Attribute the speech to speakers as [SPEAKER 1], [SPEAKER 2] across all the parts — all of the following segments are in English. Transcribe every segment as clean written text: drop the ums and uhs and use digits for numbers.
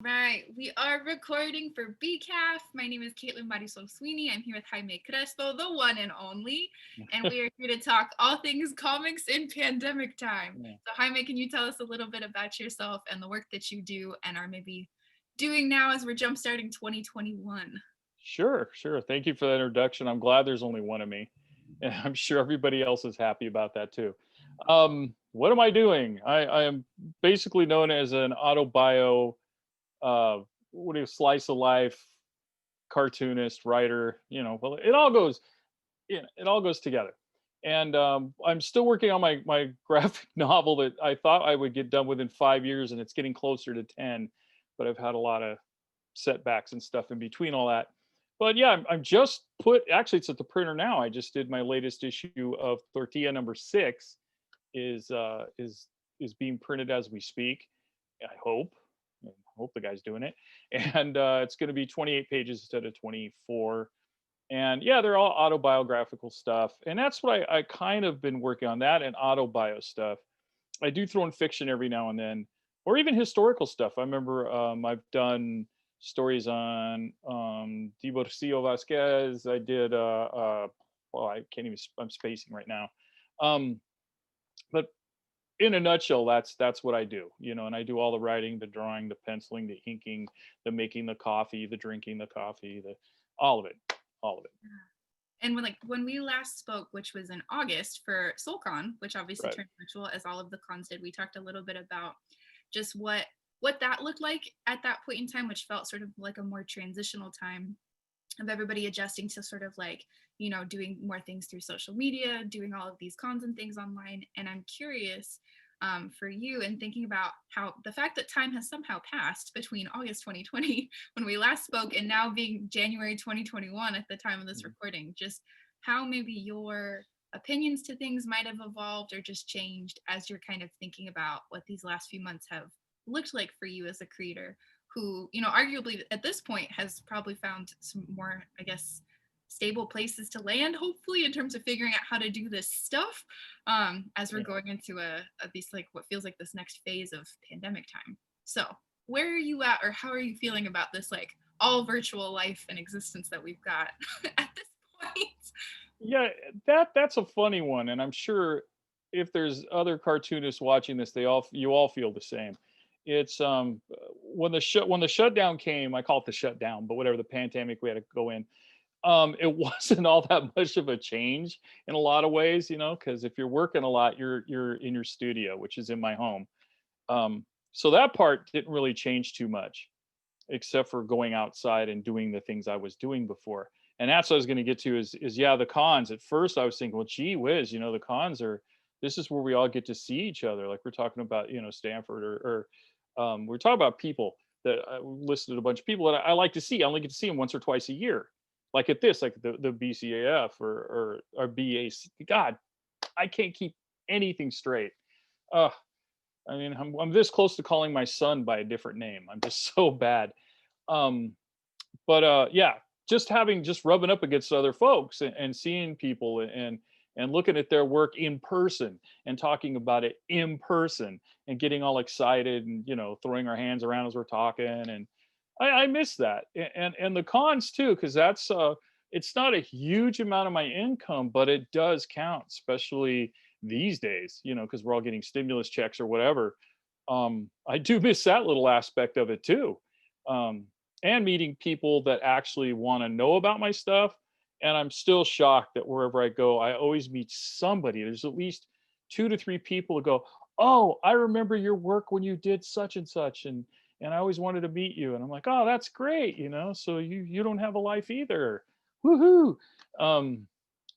[SPEAKER 1] Right, we are recording for BCAF. My name is Katlin Marisol Sweeney. I'm here with Jaime Crespo, the one and only, and we are here to talk all things comics in pandemic time.
[SPEAKER 2] Yeah.
[SPEAKER 1] So Jaime, can you tell us a little bit about yourself and the work that you do and are maybe doing now as we're jumpstarting 2021?
[SPEAKER 2] Sure. Thank you for that introduction. I'm glad there's only one of me, and I'm sure everybody else is happy about that too. What am I doing? I am basically known as an autobio, uh, what do you slice of life cartoonist, writer. Well, it all goes together. And I'm still working on my graphic novel that I thought I would get done within 5 years, and it's getting closer to 10. But I've had a lot of setbacks and stuff in between all that. But yeah, I'm just actually it's at the printer now. I just did my latest issue of Tortilla number 6 is being printed as we speak. I hope. I hope the guy's doing it. And it's going to be 28 pages instead of 24. And yeah, they're all autobiographical stuff. And that's what I kind of been working on, that and autobio stuff. I do throw in fiction every now and then, or even historical stuff. I remember I've done stories on Divorcio Vasquez. I did, well, I can't even, I'm spacing right now. But in a nutshell, that's what I do, and I do all the writing, the drawing, the penciling, the inking, the making the coffee, the drinking the coffee, all of it, all of it.
[SPEAKER 1] And when we last spoke, which was in August for Sol-Con, which obviously
[SPEAKER 2] Right.
[SPEAKER 1] turned virtual as all of the cons did, we talked a little bit about just what that looked like at that point in time, which felt sort of like a more transitional time of everybody adjusting to sort of like, doing more things through social media, doing all of these cons and things online. And I'm curious for you and thinking about how the fact that time has somehow passed between August 2020 when we last spoke and now being January 2021 at the time of this
[SPEAKER 2] Mhm.
[SPEAKER 1] recording, just how maybe your opinions to things might have evolved or just changed as you're kind of thinking about what these last few months have looked like for you as a creator who, arguably at this point has probably found some more, I guess, stable places to land, hopefully, in terms of figuring out how to do this stuff as we're
[SPEAKER 2] Yeah.
[SPEAKER 1] going into this like what feels like this next phase of pandemic time. So where are you at, or how are you feeling about this like all virtual life and existence that we've got at this point?
[SPEAKER 2] Yeah, that's a funny one, and I'm sure if there's other cartoonists watching this, you all feel the same. It's when the shutdown came, I call it the shutdown, but whatever, the pandemic we had to go in. It wasn't all that much of a change in a lot of ways, because if you're working a lot, you're in your studio, which is in my home. So that part didn't really change too much, except for going outside and doing the things I was doing before. And that's what I was going to get to is yeah, the cons. At first, I was thinking, well, gee whiz, the cons are, this is where we all get to see each other. Like we're talking about, Stanford or we're talking about people that I listed a bunch of people that I like to see. I only get to see them once or twice a year. Like at this, like the BCAF or BAC. God, I can't keep anything straight. Uh, I mean, I'm this close to calling my son by a different name. I'm just so bad. Um, but yeah, just rubbing up against other folks and seeing people and looking at their work in person and talking about it in person and getting all excited and throwing our hands around as we're talking, and I miss that. And the cons too, because that's it's not a huge amount of my income, but it does count, especially these days, because we're all getting stimulus checks or whatever. I do miss that little aspect of it too. um, and meeting people that actually want to know about my stuff. And I'm still shocked that wherever I go, I always meet somebody. There's at least 2 to 3 people who go, "Oh, I remember your work when you did such and such, and I always wanted to meet you." And I'm like, "Oh, that's great, So you don't have a life either, woohoo!" Um,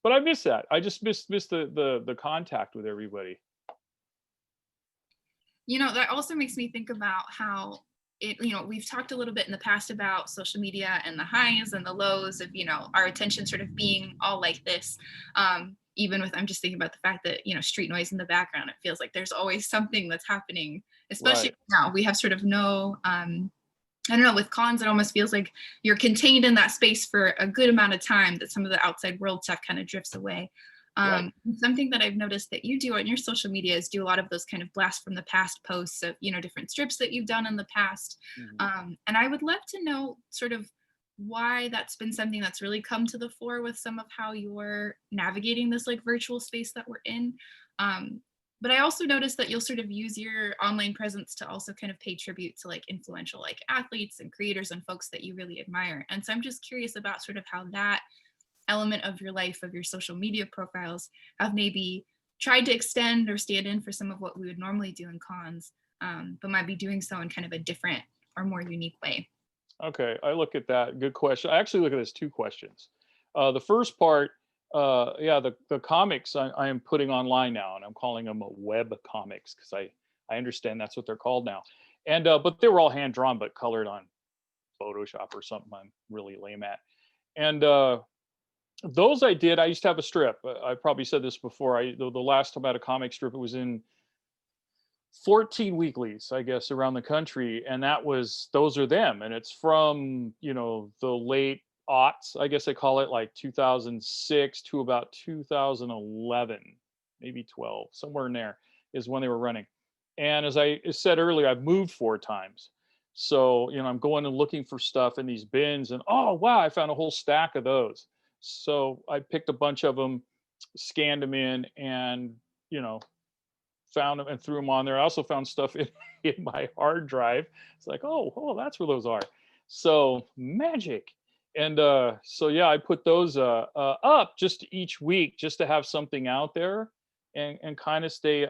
[SPEAKER 2] but I miss that. I just miss the contact with everybody.
[SPEAKER 1] That also makes me think about how we've talked a little bit in the past about social media and the highs and the lows of, our attention sort of being all like this. Even with, I'm just thinking about the fact that, street noise in the background, it feels like there's always something that's happening, especially
[SPEAKER 2] Right.
[SPEAKER 1] now. We have sort of no, I don't know, with cons, it almost feels like you're contained in that space for a good amount of time that some of the outside world stuff kind of drifts away.
[SPEAKER 2] Right.
[SPEAKER 1] Something that I've noticed that you do on your social media is do a lot of those kind of blast from the past posts of, different strips that you've done in the past.
[SPEAKER 2] Mhm.
[SPEAKER 1] And I would love to know sort of why that's been something that's really come to the fore with some of how you're navigating this like virtual space that we're in. But I also noticed that you'll sort of use your online presence to also kind of pay tribute to like influential like athletes and creators and folks that you really admire. And so I'm just curious about sort of how that element of your life, of your social media profiles, have maybe tried to extend or stand in for some of what we would normally do in cons, but might be doing so in kind of a different or more unique way.
[SPEAKER 2] Okay, I look at that. Good question. I actually look at this two questions. The first part, yeah, the comics I am putting online now, and I'm calling them web comics because I understand that's what they're called now. And but they were all hand drawn but colored on Photoshop or something I'm really lame at. And those I did. I used to have a strip. I probably said this before. The last time I had a comic strip, it was in 14 weeklies, I guess, around the country, and those are them, and it's from the late aughts, I guess they call it, like 2006 to about 2011, maybe 12, somewhere in there is when they were running. And as I said earlier, I've moved 4 times, so I'm going and looking for stuff in these bins, and oh wow, I found a whole stack of those. So I picked a bunch of them, scanned them in, and you know found them and threw them on there. I also found stuff in my hard drive. It's like, oh, that's where those are. So magic. And so yeah, I put those up just each week just to have something out there and kind of stay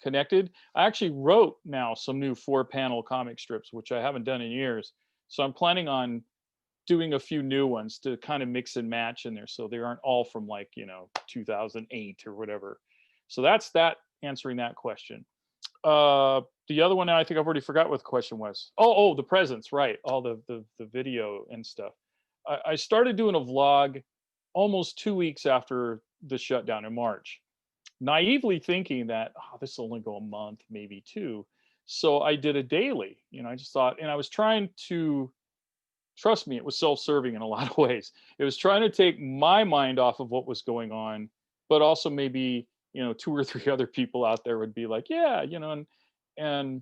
[SPEAKER 2] connected. I actually wrote now some new 4-panel comic strips, which I haven't done in years. So I'm planning on doing a few new ones to kind of mix and match in there so they aren't all from like 2008 or whatever. So that's that, answering that question. The other one, I think I've already forgot what the question was. Oh, the presents, right? All the video and stuff. I started doing a vlog almost 2 weeks after the shutdown in March, naively thinking that this will only go a month, maybe two. So I did a daily. I just thought, and I was trying to, trust me, it was self-serving in a lot of ways. It was trying to take my mind off of what was going on, but also maybe 2 or 3 other people out there would be like, yeah, and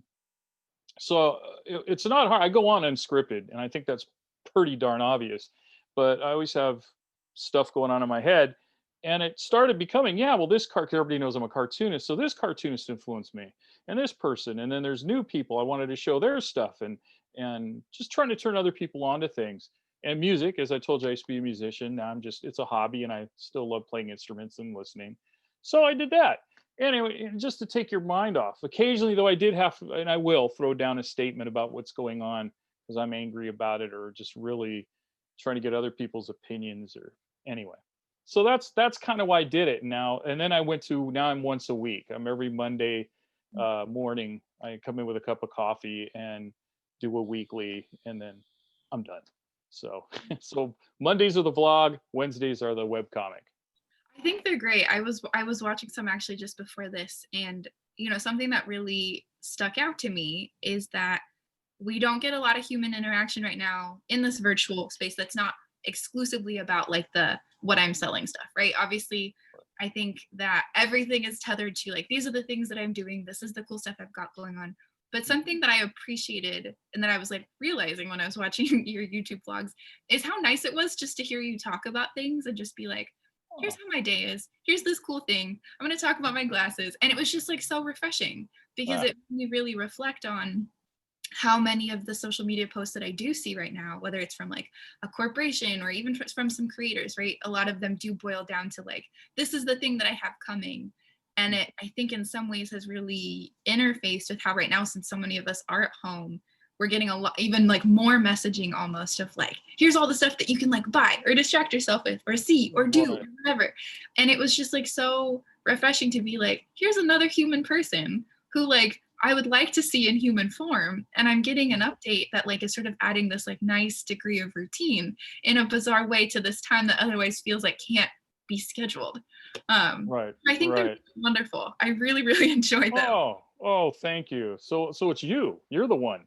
[SPEAKER 2] so it's not hard. I go on unscripted, and I think that's pretty darn obvious. But I always have stuff going on in my head, and it started becoming, yeah, well, this everybody knows I'm a cartoonist, so this cartoonist influenced me, and this person, and then there's new people I wanted to show their stuff, and just trying to turn other people onto things. And music, as I told you, I used to be a musician. Now it's a hobby, and I still love playing instruments and listening. So I did that. Anyway, just to take your mind off. Occasionally, though, I did have, and I will throw down a statement about what's going on because I'm angry about it, or just really trying to get other people's opinions, or anyway. So that's kind of why I did it now. And then now I'm once a week. I'm every Monday morning. I come in with a cup of coffee and do a weekly, and then I'm done. So so Mondays are the vlog, Wednesdays are the webcomic.
[SPEAKER 1] I think they're great. I was watching some actually just before this, and something that really stuck out to me is that we don't get a lot of human interaction right now in this virtual space that's not exclusively about like the what I'm selling stuff, right? Obviously, I think that everything is tethered to like these are the things that I'm doing, this is the cool stuff I've got going on. But something that I appreciated and that I was like realizing when I was watching your YouTube vlogs is how nice it was just to hear you talk about things and just be like, here's
[SPEAKER 2] Oh,
[SPEAKER 1] how my day is. Here's this cool thing. I'm going to talk about my glasses. And it was just like so refreshing because
[SPEAKER 2] ah,
[SPEAKER 1] it made me really reflect on how many of the social media posts that I do see right now, whether it's from like a corporation or even from some creators, right? A lot of them do boil down to like, this is the thing that I have coming. And it, I think in some ways has really interfaced with how right now, since so many of us are at home, we're getting a lot, even like more messaging almost of like, here's all the stuff that you can like buy or distract yourself with or see or do or
[SPEAKER 2] right.
[SPEAKER 1] whatever. And it was just like so refreshing to be like, here's another human person who like I would like to see in human form. And I'm getting an update that like is sort of adding this like nice degree of routine in a bizarre way to this time that otherwise feels like can't be scheduled.
[SPEAKER 2] Right,
[SPEAKER 1] I think they're
[SPEAKER 2] right.
[SPEAKER 1] wonderful. I really, really enjoy them.
[SPEAKER 2] Oh, thank you. So it's you. You're the one.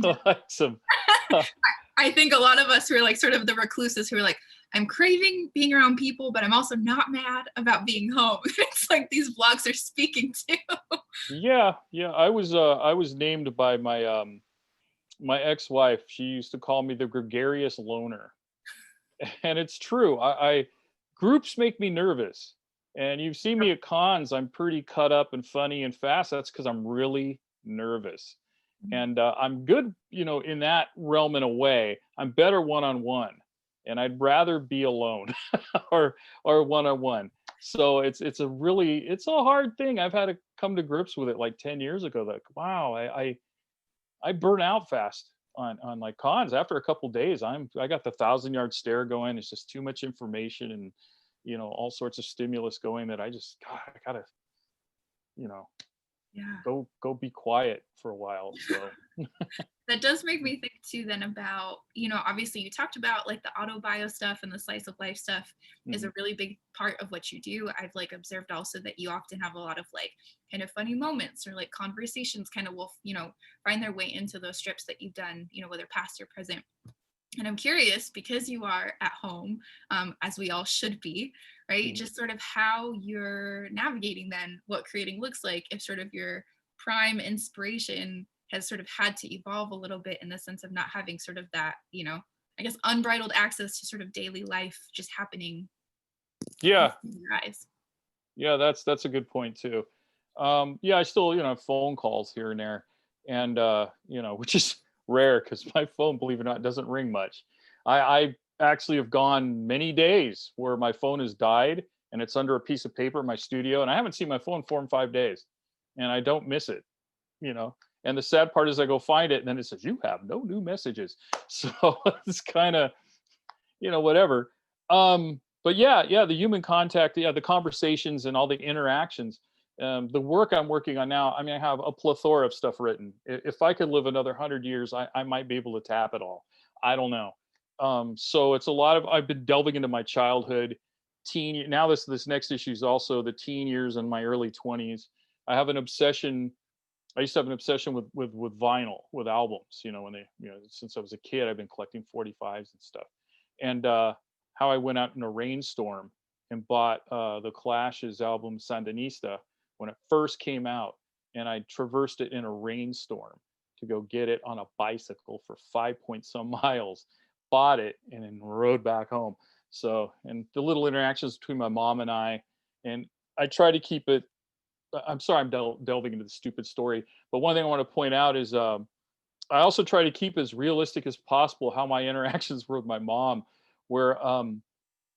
[SPEAKER 2] Awesome.
[SPEAKER 1] I think a lot of us who are like sort of the recluses who are like, I'm craving being around people, but I'm also not mad about being home. It's like these vlogs are speaking to.
[SPEAKER 2] Yeah, yeah. I was named by my my ex-wife. She used to call me the gregarious loner. And it's true. I groups make me nervous. And you've seen me at cons, I'm pretty cut up and funny and fast. That's because I'm really nervous. And I'm good, you know, in that realm in a way. I'm better one-on-one, and I'd rather be alone or one-on-one. So it's a hard thing. I've had to come to grips with it like 10 years ago. Like, wow, I burn out fast on like cons. After a couple days, I got the 1,000-yard stare going. It's just too much information and, you know, all sorts of stimulus going that I just, God, I gotta, you know,
[SPEAKER 1] Yeah.
[SPEAKER 2] go be quiet for a while. So
[SPEAKER 1] That does make me think too then about, obviously you talked about like the auto bio stuff and the slice of life stuff is a really big part of what you do. I've like observed also that you often have a lot of like kind of funny moments or like conversations kind of will, find their way into those strips that you've done, whether past or present. And I'm curious, because you are at home, as we all should be, right? Just sort of how you're navigating then what creating looks like, if sort of your prime inspiration has sort of had to evolve a little bit in the sense of not having sort of that, I guess unbridled access to sort of daily life just happening
[SPEAKER 2] yeah,
[SPEAKER 1] in your eyes.
[SPEAKER 2] yeah, that's a good point too. Yeah, I still, you know, have phone calls here and there, and you know, which is rare because my phone, believe it or not, doesn't ring much. I actually have gone many days where my phone has died and it's under a piece of paper in my studio, and I haven't seen my phone 4 and 5 days, and I don't miss it, you know. And the sad part is I go find it and then it says you have no new messages. So it's kind of, you know, whatever. But yeah, the human contact, yeah, the conversations and all the interactions. The work I'm working on now, I mean, I have a plethora of stuff written. If I could live another 100 years, I might be able to tap it all. I don't know. So it's a lot of, I've been delving into my childhood, teen. Now this next issue is also the teen years and my early 20s. I have an obsession. I used to have an obsession with vinyl, with albums. You know, when they, you know, since I was a kid, I've been collecting 45s and stuff. And how I went out in a rainstorm and bought the Clash's album Sandinista when it first came out, and I traversed it in a rainstorm to go get it on a bicycle for 5 point some miles, bought it, and then rode back home. So, and the little interactions between my mom and I try to keep it. I'm sorry, I'm delving into the stupid story, but one thing I want to point out is I also try to keep as realistic as possible how my interactions were with my mom, where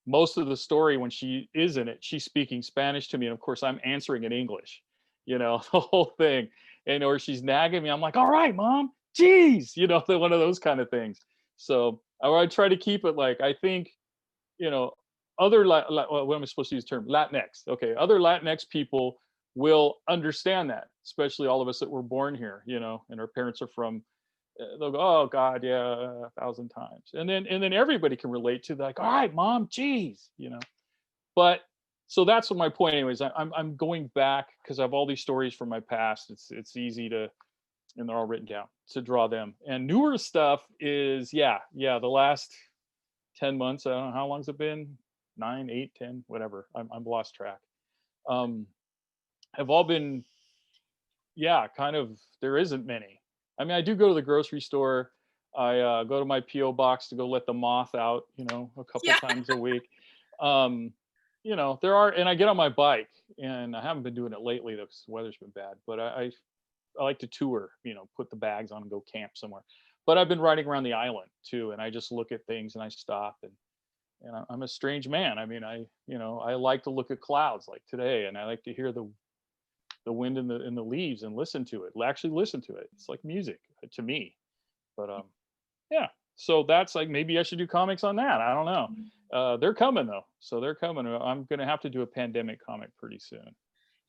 [SPEAKER 2] most of the story when she is in it, she's speaking Spanish to me, and of course I'm answering in English, you know, the whole thing, and or she's nagging me, I'm like, all right, mom, geez, you know, one of those kind of things. So I try to keep it like, I think, you know, other what am I supposed to use the term? Latinx. Okay, other Latinx people will understand that, especially all of us that were born here, you know, and our parents are from. They'll go, oh God, yeah, 1,000 times, and then everybody can relate to like, all right, mom, geez, you know. But so that's what my point, anyways. I'm going back because I have all these stories from my past. It's easy to, and they're all written down to draw them. And newer stuff is the last 10 months. I don't know how long's it been, 9, 8, 10, whatever. I'm lost track. Have all been, kind of. There isn't many. I mean, I do go to the grocery store. I go to my PO box to go let the moth out, you know, a couple
[SPEAKER 1] Yeah.
[SPEAKER 2] times a week. Um, you know, there are, and I get on my bike, and I haven't been doing it lately though because the weather's been bad. But I like to tour, you know, put the bags on and go camp somewhere. But I've been riding around the island too, and I just look at things and I stop, and I'm a strange man. I mean, I like to look at clouds like today, and I like to hear the wind in the leaves and listen to it. Actually listen to it. It's like music to me. But yeah. So that's like, maybe I should do comics on that. I don't know. They're coming though. So they're coming. I'm gonna have to do a pandemic comic pretty soon.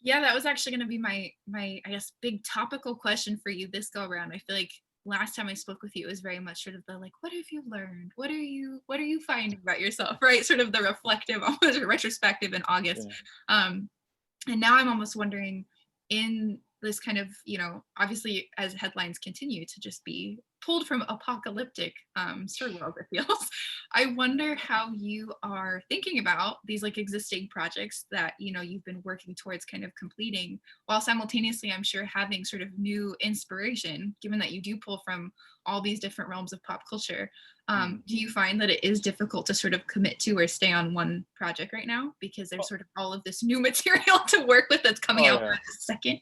[SPEAKER 1] Yeah, that was actually going to be my I guess big topical question for you this go around. I feel like last time I spoke with you, it was very much sort of the like, what have you learned? What are you finding about yourself? Right, sort of the reflective, almost retrospective in August.
[SPEAKER 2] Yeah.
[SPEAKER 1] And now I'm almost wondering, in this kind of, obviously as headlines continue to just be pulled from apocalyptic story world, it feels. I wonder how you are thinking about these like existing projects that, you know, you've been working towards kind of completing, while simultaneously, I'm sure, having sort of new inspiration, given that you do pull from all these different realms of pop culture. Do you find that it is difficult to sort of commit to or stay on one project right now because there's sort of all of this new material to work with that's coming out
[SPEAKER 2] yeah.
[SPEAKER 1] right this second?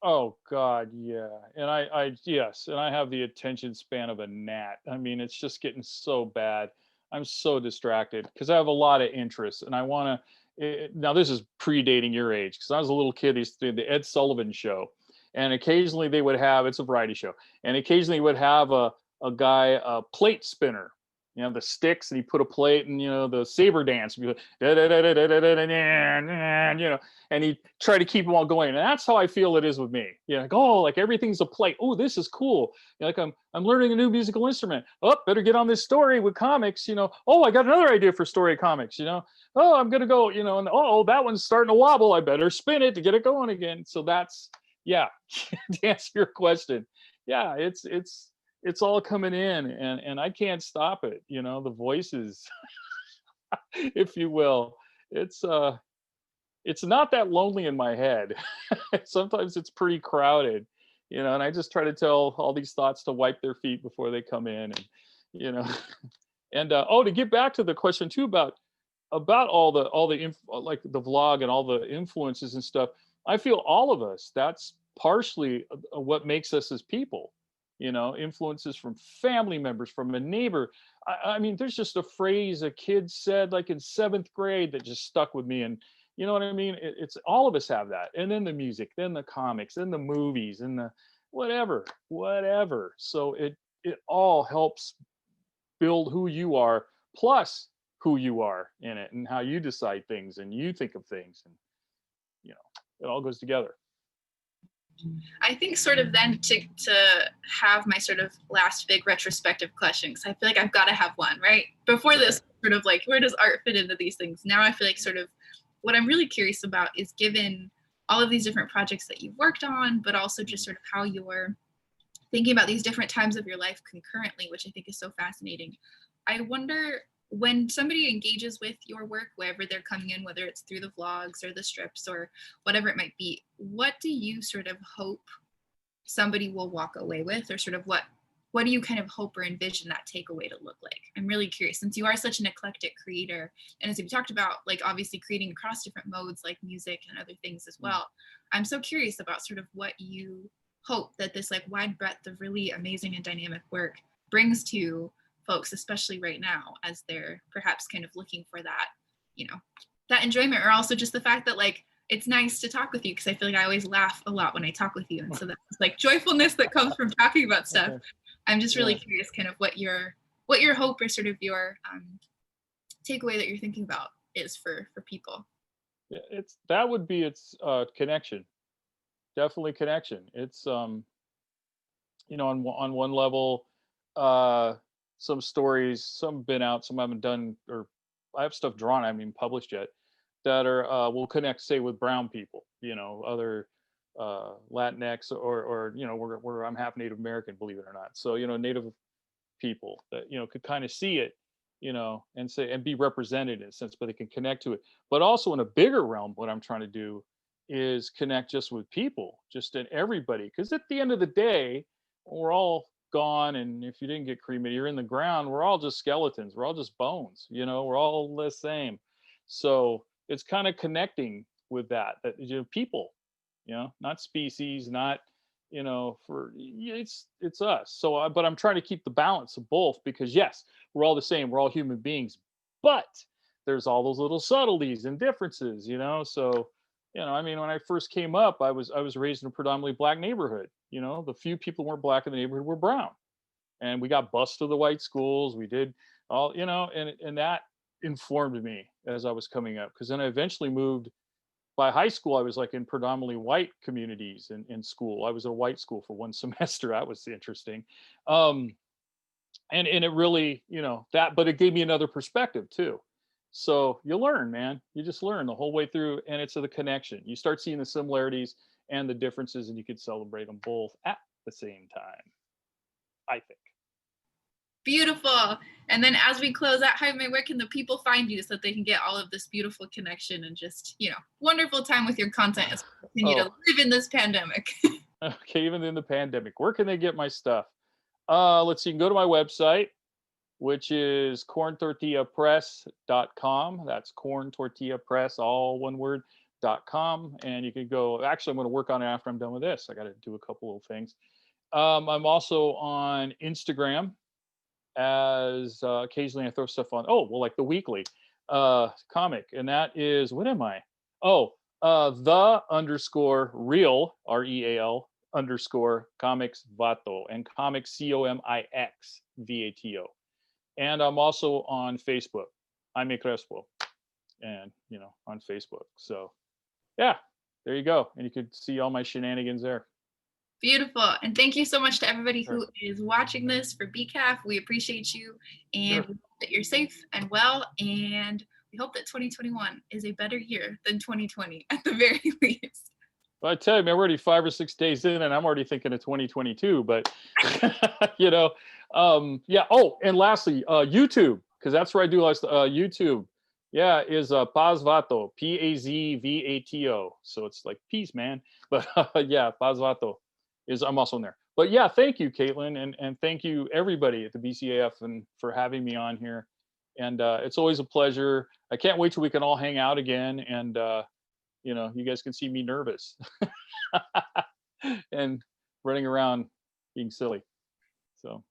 [SPEAKER 2] Oh God, yeah. And yes, and I have the attention span of a gnat. I mean, it's just getting so bad. I'm so distracted because I have a lot of interests, and I want to. Now, this is predating your age because I was a little kid. They used to do the Ed Sullivan Show, and occasionally they would have, it's a variety show, and occasionally would have a guy, a plate spinner, you know, the sticks, and he put a plate, and you know, the saber dance, you know, and he tried to keep them all going. And that's how I feel it is with me. You know, like, oh, like everything's a plate. Oh, this is cool. You know, like I'm learning a new musical instrument. Oh, better get on this story with comics. You know, oh, I got another idea for story comics. You know, oh, I'm gonna go. You know, and oh, that one's starting to wobble. I better spin it to get it going again. So that's, yeah. To answer your question, yeah, it's all coming in, and I can't stop it. You know, the voices, if you will. It's not that lonely in my head. Sometimes it's pretty crowded, you know, and I just try to tell all these thoughts to wipe their feet before they come in, and you know, and oh, to get back to the question too about like the vlog and all the influences and stuff. I feel all of us. That's partially what makes us as people. You know, influences from family members, from a neighbor. I mean, there's just a phrase a kid said like in 7th grade that just stuck with me, and you know what I mean? It's all of us have that. And then the music, then the comics, then the movies, and the whatever. So it all helps build who you are, plus who you are in it, and how you decide things and you think of things, and you know, it all goes together.
[SPEAKER 1] I think sort of then to have my sort of last big retrospective question, because I feel like I've got to have one, right? Before this, sort of like, where does art fit into these things? Now I feel like sort of what I'm really curious about is, given all of these different projects that you've worked on, but also just sort of how you're thinking about these different times of your life concurrently, which I think is so fascinating. I wonder, when somebody engages with your work, wherever they're coming in, whether it's through the vlogs or the strips or whatever it might be, what do you sort of hope somebody will walk away with, or sort of what do you kind of hope or envision that takeaway to look like? I'm really curious, since you are such an eclectic creator, and as we talked about, like obviously creating across different modes like music and other things as well. I'm so curious about sort of what you hope that this like wide breadth of really amazing and dynamic work brings to folks, especially right now, as they're perhaps kind of looking for that, you know, that enjoyment, or also just the fact that like it's nice to talk with you, because I feel like I always laugh a lot when I talk with you, and so that's like joyfulness that comes from talking about stuff. I'm just really curious kind of what your hope or sort of your takeaway that you're thinking about is for people.
[SPEAKER 2] Yeah, that would be its connection. Definitely connection. It's you know, on one level, some stories, some have been out, some haven't done, or I have stuff drawn, I haven't even published yet, that are will connect, say, with brown people, you know, other Latinx, or you know, where I'm half Native American, believe it or not. So you know, Native people that you know could kind of see it, you know, and say and be represented in a sense, but they can connect to it. But also in a bigger realm, what I'm trying to do is connect just with people, just in everybody, because at the end of the day, we're all gone, and if you didn't get cremated, you're in the ground. We're all just skeletons. We're all just bones. You know, we're all the same. So it's kind of connecting with that you know, people, you know, not species, not you know, it's us. So but I'm trying to keep the balance of both, because yes, we're all the same, we're all human beings, but there's all those little subtleties and differences, you know. So you know, I mean, when I first came up, I was raised in a predominantly black neighborhood. You know, the few people who weren't black in the neighborhood were brown, and we got bused to the white schools. We did all, you know, and that informed me as I was coming up, because then I eventually moved. By high school, I was like in predominantly white communities in school. I was at a white school for one semester. That was interesting. And it really, you know, that, but it gave me another perspective too. So you learn, man. You just learn the whole way through, and it's the connection. You start seeing the similarities and the differences, and you can celebrate them both at the same time, I think.
[SPEAKER 1] Beautiful. And then as we close out, Jaime, where can the people find you so that they can get all of this beautiful connection and just, wonderful time with your content as we continue to live in this pandemic?
[SPEAKER 2] Okay, even in the pandemic, where can they get my stuff? Let's see, you can go to my website, which is corntortillapress.com. That's corn tortilla press, all one word, .com. And you can go, actually, I'm going to work on it after I'm done with this. I got to do a couple of things. I'm also on Instagram, as occasionally I throw stuff on. Oh, well, like the weekly comic. And that is, what am I? Oh, the_real, REAL_comics vato, and comics COMIX VATO. And I'm also on Facebook, Jaime Crespo, and on Facebook. So yeah, there you go. And you could see all my shenanigans there.
[SPEAKER 1] Beautiful. And thank you so much to everybody who is watching this for BCAF. We appreciate you, and we hope that you're safe and well, and we hope that 2021 is a better year than 2020 at the very least.
[SPEAKER 2] Well, I tell you, man, we're already 5 or 6 days in, and I'm already thinking of 2022. But yeah. Oh, and lastly, YouTube, because that's where I do YouTube. Yeah, is Paz Vato, PAZVATO. So it's like peace, man. But yeah, Paz Vato is, I'm also in there. But yeah, thank you, Caitlin, and thank you everybody at the BCAF and for having me on here. And it's always a pleasure. I can't wait till we can all hang out again, and you guys can see me nervous and running around being silly. So